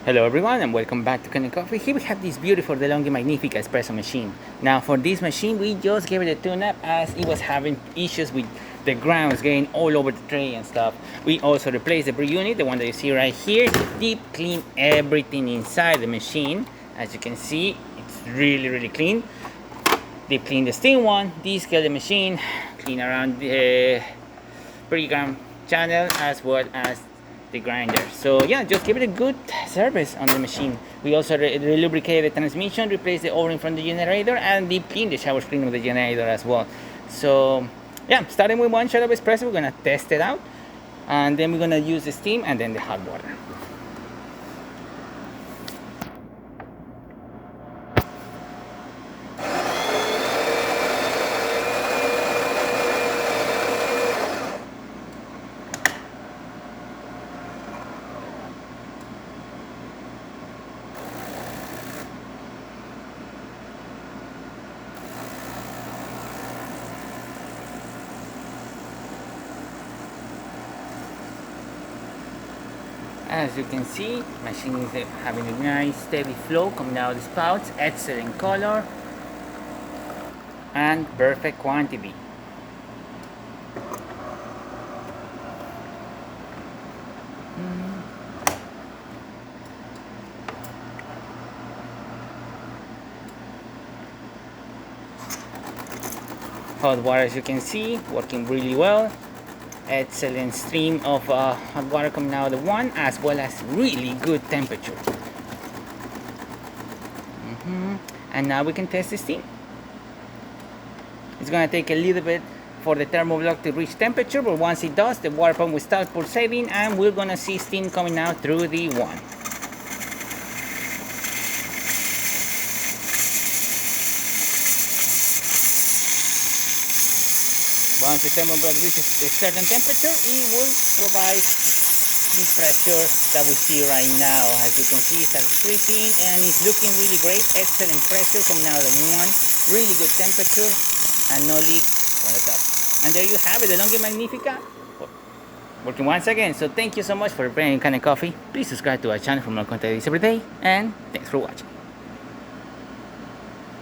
Hello everyone and welcome back to Kanen Coffee. Here we have this beautiful DeLonghi Magnifica espresso machine. Now for this machine we just gave it a tune-up as it was having issues with the grounds getting all over the tray and stuff. We also replaced the brew unit, the one that you see right here, to deep clean everything inside the machine. As you can see, it's really clean. Deep clean the steam one, descale the machine, clean around the pre-ground channel as well as the grinder. So yeah, just give it a good service on the machine. We also lubricated the transmission, replaced the o-ring from the generator, and deep clean the shower screen of the generator as well. So yeah, starting with one shot of espresso, we're gonna test it out, and then we're gonna use the steam and then the hot water. As you can see, machine is having a nice steady flow coming out of the spouts, excellent color, and perfect quantity. Hot water, as you can see, working really well. Excellent stream of hot water coming out of the one, as well as really good temperature. And now we can test the steam. It's gonna take a little bit for the thermoblock to reach temperature, but once it does, the water pump will start pulsating and we're gonna see steam coming out through the one. Once the thermoblock reaches a certain temperature, it will provide this pressure that we see right now. As you can see, it's increasing and it's looking really great. Excellent pressure coming out of the one. Really good temperature and no leak on the top. And there you have it, the DeLonghi Magnifica working once again. So thank you so much for preparing Kanen Coffee. Please subscribe to our channel for more content every day, and thanks for watching.